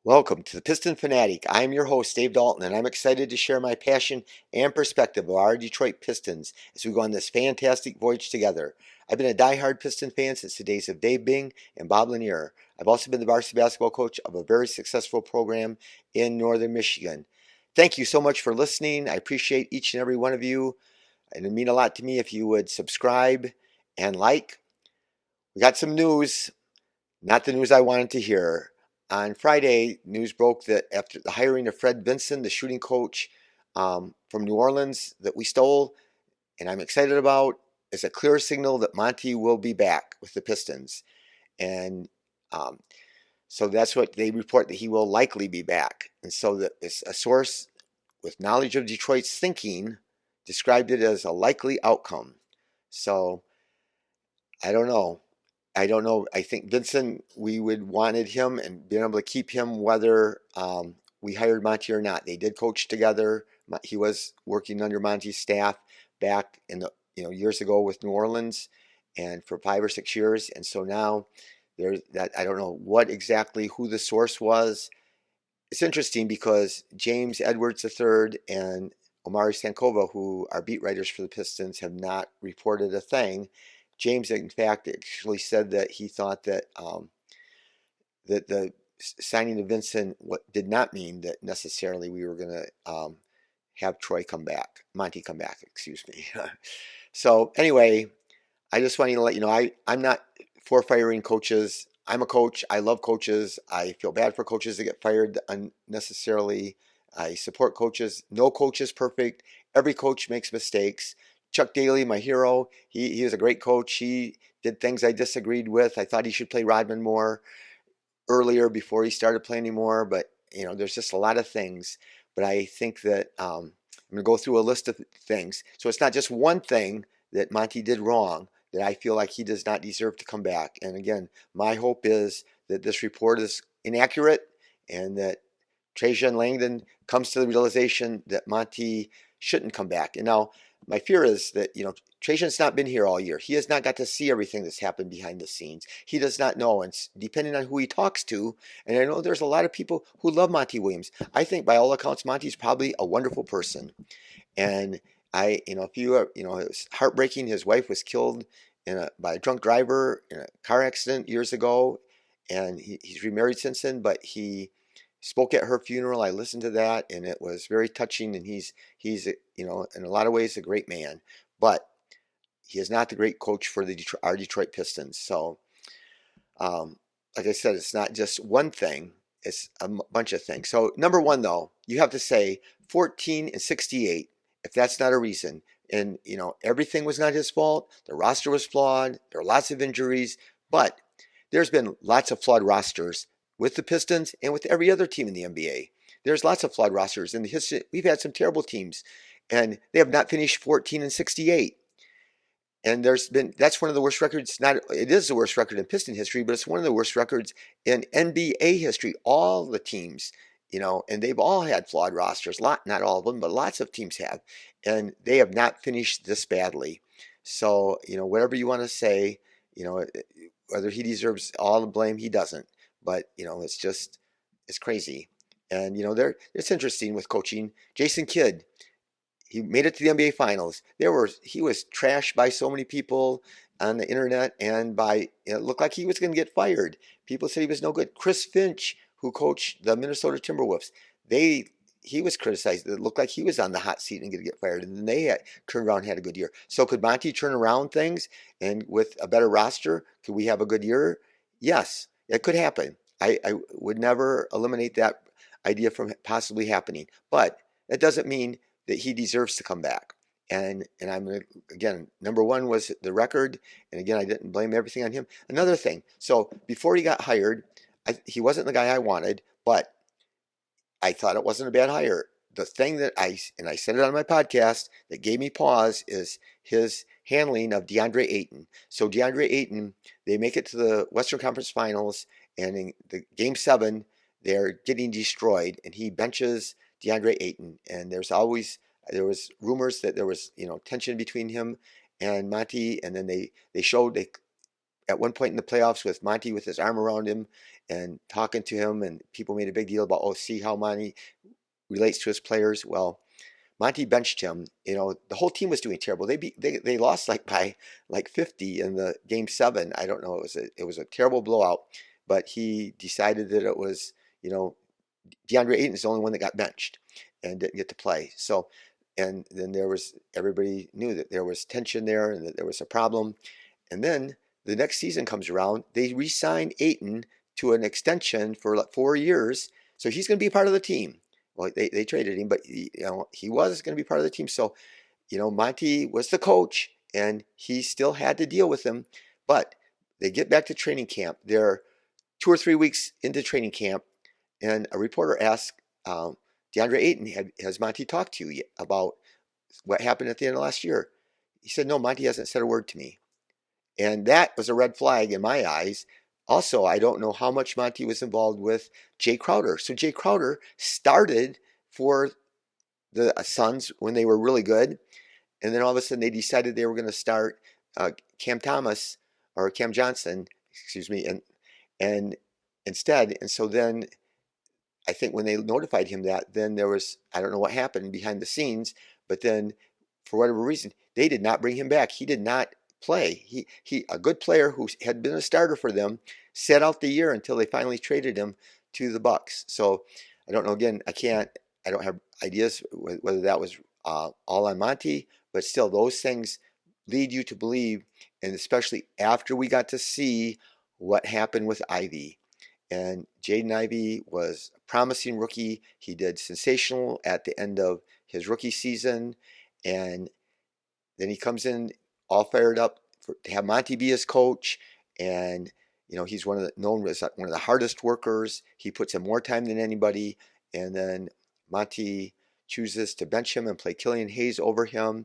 Welcome to the Piston Fanatic. I am your host, Dave Dalton, and I'm excited to share my passion and perspective of our Detroit Pistons as we go on this fantastic voyage together. I've been a die-hard Piston fan since the days of Dave Bing and Bob Lanier. I've also been the varsity basketball coach of a very successful program in northern Michigan. Thank you so much for listening. I appreciate each and every one of you, and it would mean a lot to me if you would subscribe and like. We got some news, not the news I wanted to hear. On Friday, news broke that after the hiring of Fred Vinson, the shooting coach from New Orleans that we stole, and I'm excited about, is a clear signal that Monty will be back with the Pistons. And um, so that's what they report, that he will likely be back. And so that it's a source with knowledge of Detroit's thinking described it as a likely outcome. So I don't know. I don't know. I think Vincent, we would wanted him and being able to keep him whether we hired Monty or not. They did coach together. He was working under Monty's staff back in the years ago with New Orleans, and for 5 or 6 years. And so now there's that. I don't know what exactly who the source was. It's interesting because James Edwards III and Omari Stankova, who are beat writers for the Pistons, have not reported a thing. James, in fact, actually said that he thought that that the signing of Vincent did not mean that necessarily we were going to have Monty come back, excuse me. So anyway, I just wanted to let you know I'm not for firing coaches. I'm a coach. I love coaches. I feel bad for coaches that get fired unnecessarily. I support coaches. No coach is perfect. Every coach makes mistakes. Chuck Daly, my hero, he was a great coach. He did things I disagreed with. I thought he should play Rodman more earlier before he started playing anymore. But there's just a lot of things. But I think that I'm going to go through a list of things. So it's not just one thing that Monty did wrong that I feel like he does not deserve to come back. And again, my hope is that this report is inaccurate and that Trajan Langdon comes to the realization that Monty shouldn't come back. And now my fear is that, Trajan's not been here all year. He has not got to see everything that's happened behind the scenes. He does not know, and depending on who he talks to, and I know there's a lot of people who love Monty Williams. I think by all accounts, Monty's probably a wonderful person. And if you are, it was heartbreaking. His wife was killed by a drunk driver in a car accident years ago, and he's remarried since then, but he spoke at her funeral. I listened to that, and it was very touching. And he's in a lot of ways a great man, but he is not the great coach for our Detroit Pistons. So, like I said, it's not just one thing; it's a bunch of things. So, number one, though, you have to say 14-68. If that's not a reason, and everything was not his fault. The roster was flawed. There were lots of injuries, but there's been lots of flawed rosters with the Pistons and with every other team in the NBA. There's lots of flawed rosters in the history. We've had some terrible teams, and they have not finished 14-68. And that's one of the worst records. It is the worst record in Piston history, but it's one of the worst records in NBA history. All the teams, and they've all had flawed rosters. Not all of them, but lots of teams have, and they have not finished this badly. So whatever you want to say, whether he deserves all the blame, he doesn't. But it's crazy. And it's interesting with coaching. Jason Kidd, he made it to the NBA Finals. He was trashed by so many people on the internet, and it looked like he was going to get fired. People said he was no good. Chris Finch, who coached the Minnesota Timberwolves, he was criticized. It looked like he was on the hot seat and going to get fired. And then they turned around and had a good year. So could Monty turn around things, and with a better roster, could we have a good year? Yes, it could happen. I would never eliminate that idea from possibly happening. But that doesn't mean that he deserves to come back. And I'm going to, again, number one was the record. And again, I didn't blame everything on him. Another thing, so before he got hired, he wasn't the guy I wanted, but I thought it wasn't a bad hire. The thing that I said it on my podcast, that gave me pause is his handling of DeAndre Ayton. So DeAndre Ayton, they make it to the Western Conference Finals, and in the Game 7, they're getting destroyed, and he benches DeAndre Ayton. And there was rumors that there was tension between him and Monty, and then they showed at one point in the playoffs with Monty with his arm around him, and talking to him, and people made a big deal about, oh, see how Monty relates to his players. Well, Monty benched him. The whole team was doing terrible. They lost like by like 50 in the game 7. I don't know. It was a terrible blowout, but he decided that it was, DeAndre Ayton's the only one that got benched and didn't get to play. So, and then everybody knew that there was tension there and that there was a problem. And then the next season comes around, they re-sign Ayton to an extension for like 4 years. So he's going to be part of the team. Well, they traded him, but he was going to be part of the team. So, Monty was the coach and he still had to deal with him. But they get back to training camp. They're 2 or 3 weeks into training camp, and a reporter asked DeAndre Ayton, has Monty talked to you about what happened at the end of last year? He said, no, Monty hasn't said a word to me. And that was a red flag in my eyes. Also, I don't know how much Monty was involved with Jay Crowder. So Jay Crowder started for the Suns when they were really good. And then all of a sudden they decided they were going to start Cam Johnson, excuse me, and instead. And so then I think when they notified him that, then there was, I don't know what happened behind the scenes, but then for whatever reason, they did not bring him back. He did not play. He a good player who had been a starter for them, sat out the year until they finally traded him to the Bucks. So I don't know. Again, I don't have ideas whether that was all on Monty, but still, those things lead you to believe, and especially after we got to see what happened with Ivy. And Jaden Ivey was a promising rookie. He did sensational at the end of his rookie season, and then he comes in all fired up to have Monty be his coach. And he's known as one of the hardest workers. He puts in more time than anybody. And then Monty chooses to bench him and play Killian Hayes over him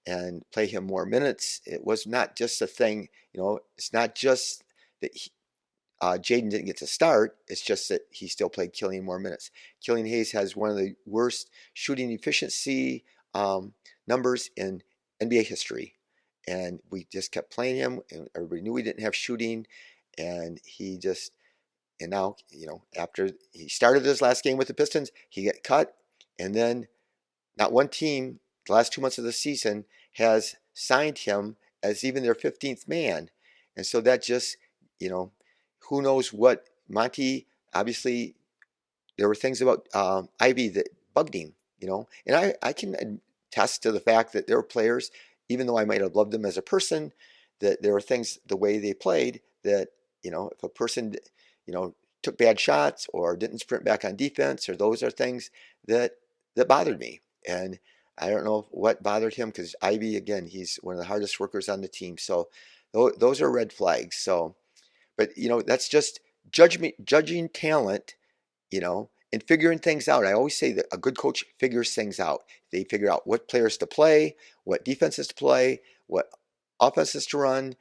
and play him more minutes. It was not just a thing. It's not just that Jaden didn't get to start. It's just that he still played Killian more minutes. Killian Hayes has one of the worst shooting efficiency numbers in NBA history. And we just kept playing him, and everybody knew we didn't have shooting. And now, after he started his last game with the Pistons, he got cut. And then not one team, the last 2 months of the season, has signed him as even their 15th man. And so that just, who knows what Monty, obviously, there were things about Ivy that bugged him, and I can attest to the fact that there were players, even though I might have loved them as a person, that there were things, the way they played, that, if a person, took bad shots or didn't sprint back on defense, or those are things that bothered me. And I don't know what bothered him, because Ivy, again, he's one of the hardest workers on the team. So those are red flags. So, but that's just judging talent, and figuring things out. I always say that a good coach figures things out. They figure out what players to play, what defenses to play, what offenses to run.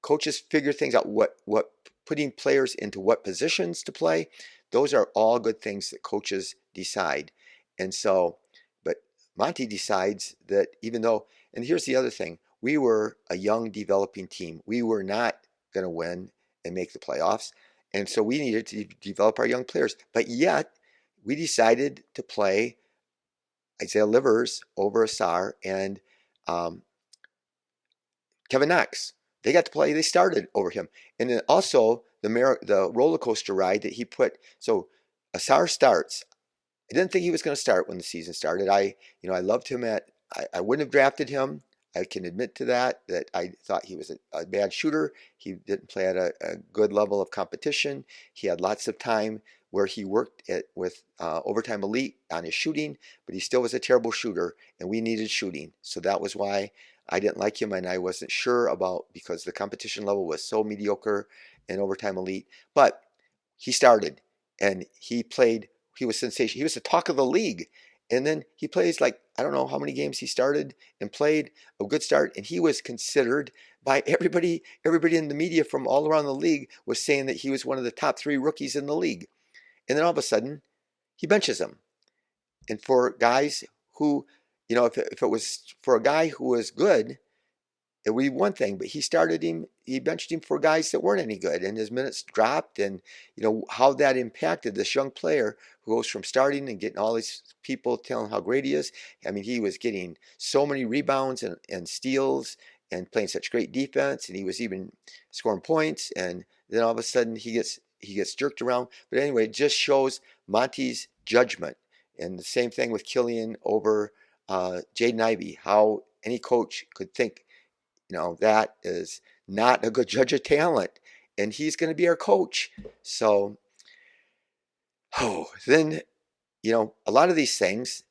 Coaches figure things out, what putting players into what positions to play. Those are all good things that coaches decide. And so, but Monty decides that even though, and here's the other thing, we were a young developing team. We were not going to win and make the playoffs. And so we needed to develop our young players. But yet, we decided to play Isaiah Livers over Asar and Kevin Knox. They got to play. They started over him. And then also the roller coaster ride that he put. So Asar starts. I didn't think he was going to start when the season started. I loved him I wouldn't have drafted him. I can admit to that I thought he was a bad shooter. He didn't play at a good level of competition. He had lots of time where he worked with Overtime Elite on his shooting, but he still was a terrible shooter, and we needed shooting. So that was why I didn't like him, and I wasn't sure about, because the competition level was so mediocre in Overtime Elite. But he started, and he played. He was sensational. He was the talk of the league. And then he plays like, I don't know how many games he started and played, a good start. And he was considered by everybody in the media from all around the league was saying that he was one of the top 3 rookies in the league. And then all of a sudden, he benches him. And for guys who, if it was for a guy who was good, it would be one thing, but he benched him for guys that weren't any good, and his minutes dropped, and how that impacted this young player who goes from starting and getting all these people telling how great he is. I mean, he was getting so many rebounds and steals and playing such great defense, and he was even scoring points, and then all of a sudden he gets jerked around. But anyway, it just shows Monty's judgment, and the same thing with Killian over Jaden Ivey, how any coach could think that is not a good judge of talent, and he's going to be our coach. So, then, a lot of these things,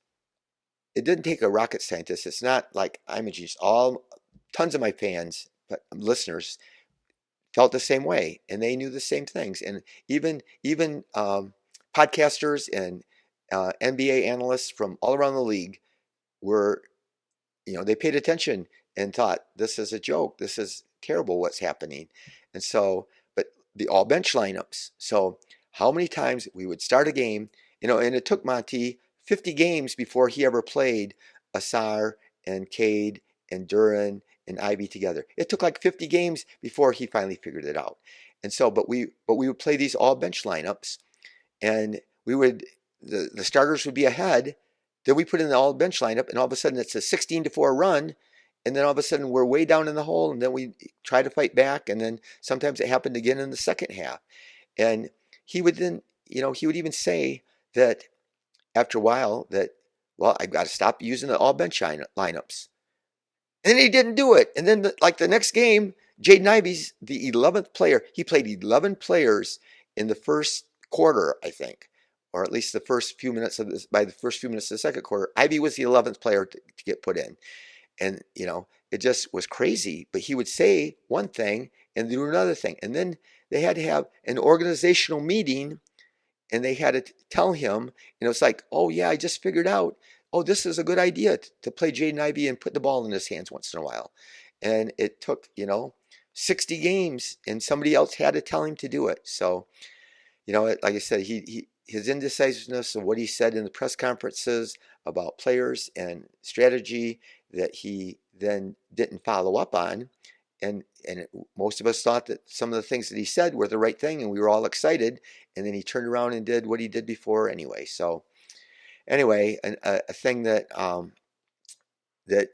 it didn't take a rocket scientist. It's not like I'm a genius. Tons of my fans, but listeners, felt the same way, and they knew the same things. And even podcasters and NBA analysts from all around the league were they paid attention and thought, this is a joke. This is terrible what's happening. And so, but the all bench lineups. So, how many times we would start a game, and it took Monty 50 games before he ever played Asar and Cade and Duran and Ivy together. It took like 50 games before he finally figured it out. And so, but we would play these all bench lineups, and the starters would be ahead. Then we put in the all bench lineup, and all of a sudden it's a 16-4 run, and then all of a sudden we're way down in the hole, and then we try to fight back, and then sometimes it happened again in the second half. And he would then, he would even say that after a while that, well, I've got to stop using the all bench lineups. And he didn't do it. And then like the next game, Jaden Ivey's the 11th player. He played 11 players in the first quarter, I think, or at least the first few minutes of this. By the first few minutes of the second quarter, Ivey was the 11th player to get put in. And, it just was crazy. But he would say one thing and do another thing. And then they had to have an organizational meeting, and they had to tell him, and it was like, oh, yeah, I just figured out, oh, this is a good idea to play Jaden Ivey and put the ball in his hands once in a while. And it took, 60 games, and somebody else had to tell him to do it. So, like I said, his indecisiveness of what he said in the press conferences about players and strategy that he then didn't follow up on. And most of us thought that some of the things that he said were the right thing, and we were all excited. And then he turned around and did what he did before anyway. So anyway, a thing that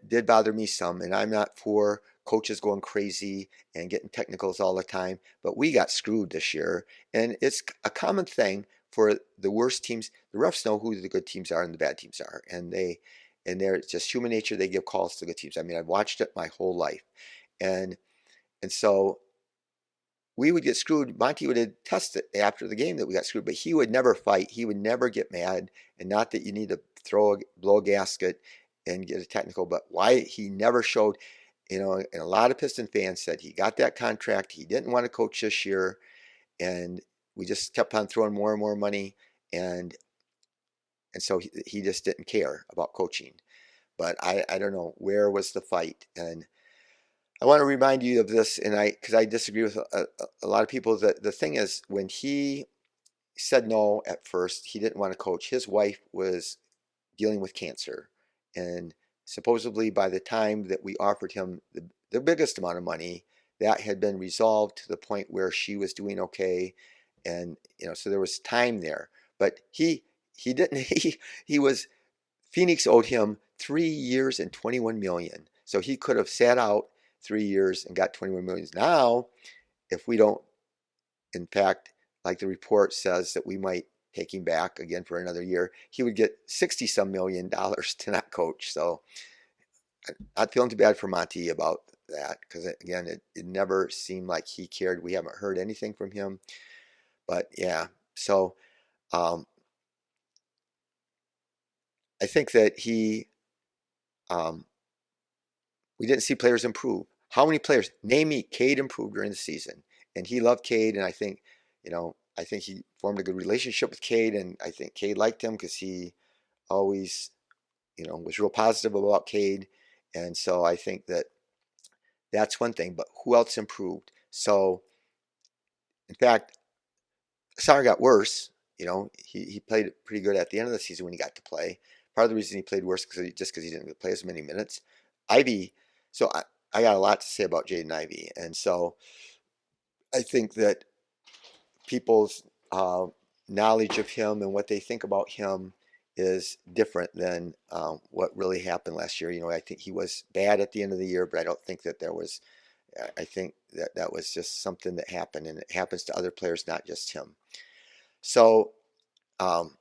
did bother me some, and I'm not for coaches going crazy and getting technicals all the time, but we got screwed this year, and it's a common thing for the worst teams. The refs know who the good teams are and the bad teams are, and they're just human nature. They give calls to the good teams. I mean, I've watched it my whole life, and so we would get screwed. Monty would attest it after the game that we got screwed, but he would never fight. He would never get mad. And not that you need to blow a gasket and get a technical, but why he never showed, and a lot of Piston fans said he got that contract. He didn't want to coach this year. And we just kept on throwing more and more money. And so he just didn't care about coaching. But I don't know, where was the fight? And I want to remind you of this, and because I disagree with a lot of people, that the thing is, when he said no at first, he didn't want to coach. His wife was dealing with cancer, and supposedly by the time that we offered him the biggest amount of money, that had been resolved to the point where she was doing okay, and so there was time there. But he didn't. He was Phoenix owed him 3 years and 21 million, so he could have sat out 3 years and got 21 million. Now, if we don't, in fact, like the report says that we might take him back again for another year, he would get 60 some million dollars to not coach. So I'm not feeling too bad for Monty about that, because again, it never seemed like he cared. We haven't heard anything from him. But yeah, so I think that we didn't see players improve. How many players? Name me. Cade improved during the season, and he loved Cade, and I think he formed a good relationship with Cade, and I think Cade liked him because he always, was real positive about Cade, and so I think that's one thing. But who else improved? So, in fact, Sarr got worse. He played pretty good at the end of the season when he got to play. Part of the reason he played worse because he didn't play as many minutes. Ivy. So I got a lot to say about Jaden Ivey, and so I think that people's knowledge of him and what they think about him is different than what really happened last year. I think he was bad at the end of the year, but I don't think that there was. I think that that was just something that happened, and it happens to other players, not just him. So um,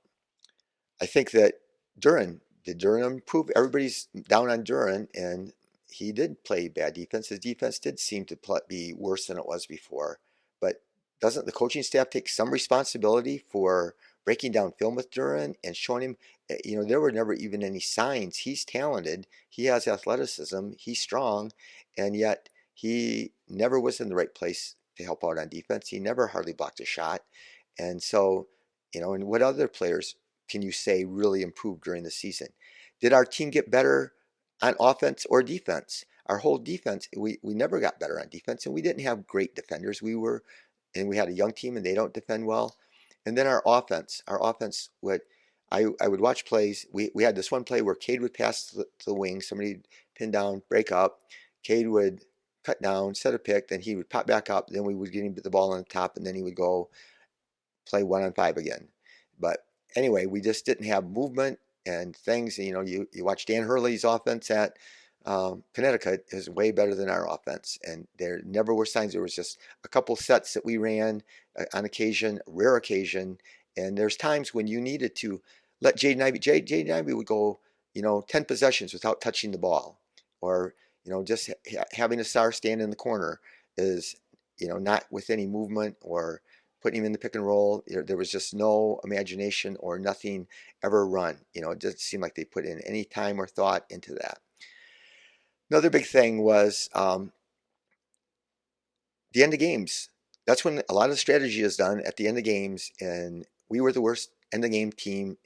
I think that Duran did Duran improve? Everybody's down on Duran, and he did play bad defense. His defense did seem to be worse than it was before. But doesn't the coaching staff take some responsibility for breaking down film with Duran and showing him? There were never even any signs. He's talented. He has athleticism. He's strong, and yet he never was in the right place to help out on defense. He never hardly blocked a shot, and so. And what other players can you say really improved during the season? Did our team get better on offense or defense? Our whole defense, we never got better on defense, and we didn't have great defenders. And we had a young team, and they don't defend well. And then our offense would, I would watch plays. We had this one play where Cade would pass to the wing, somebody would pin down, break up. Cade would cut down, set a pick, then he would pop back up. Then we would get him the ball on the top, and then he would go play 1-on-5 again. But anyway, we just didn't have movement and things. You watch Dan Hurley's offense at Connecticut is way better than our offense, and there never were signs. There was just a couple sets that we ran on occasion, rare occasion, and there's times when you needed to let Jaden Ivey. Jaden Ivey would go 10 possessions without touching the ball, or just having a star stand in the corner is not with any movement or putting him in the pick and roll. There was just no imagination or nothing ever run. It doesn't seem like they put in any time or thought into that. Another big thing was the end of games. That's when a lot of the strategy is done at the end of games, and we were the worst end of game team,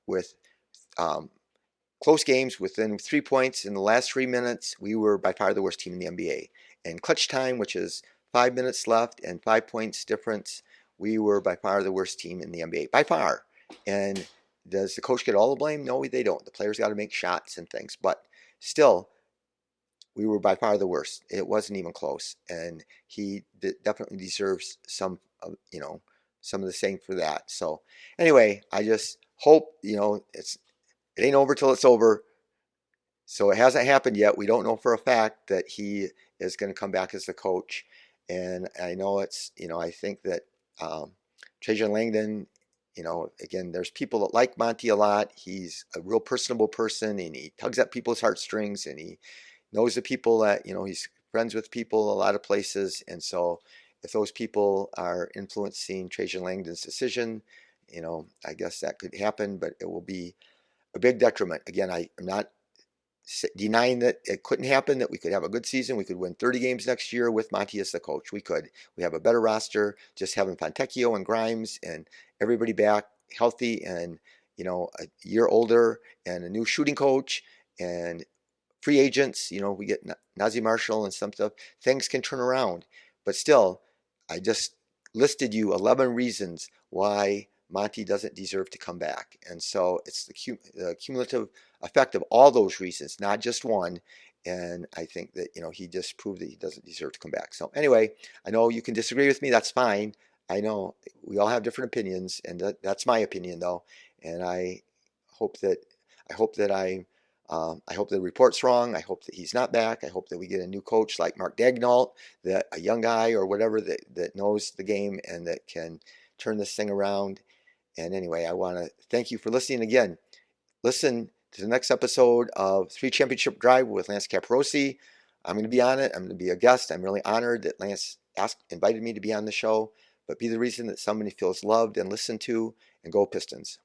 with um, close games within 3 points in the last 3 minutes. We were by far the worst team in the NBA. And clutch time, which is 5 minutes left and 5 points difference, we were by far the worst team in the NBA, by far. And does the coach get all the blame? No, they don't. The players got to make shots and things, but still, we were by far the worst. It wasn't even close, and he definitely deserves some of the same for that. So anyway, I just hope it ain't over till it's over. So it hasn't happened yet. We don't know for a fact that he is going to come back as the coach. And I know I think that Trajan Langdon, again, there's people that like Monty a lot. He's a real personable person, and he tugs at people's heartstrings, and he knows the people that, he's friends with people a lot of places. And so if those people are influencing Trajan Langdon's decision, I guess that could happen, but it will be a big detriment. Again, I am not denying that it couldn't happen, that we could have a good season. We could win 30 games next year with Monty as the coach. We could. We have a better roster. Just having Fontecchio and Grimes and everybody back healthy and, a year older and a new shooting coach and free agents, we get Nazi Marshall and some stuff. Things can turn around. But still, I just listed you 11 reasons why Monty doesn't deserve to come back. And so it's the cumulative effect of all those reasons, not just one. And I think that, he just proved that he doesn't deserve to come back. So anyway, I know you can disagree with me. That's fine. I know we all have different opinions, and that's my opinion, though. And hope that I hope that I hope the report's wrong. I hope that he's not back. I hope that we get a new coach like Marc Daigneault, that a young guy or whatever that knows the game and that can turn this thing around. And anyway, I want to thank you for listening again. Listen to the next episode of 3 Championship Drive with Lance Caprosi. I'm going to be on it. I'm going to be a guest. I'm really honored that Lance invited me to be on the show. But be the reason that somebody feels loved and listened to, and go Pistons.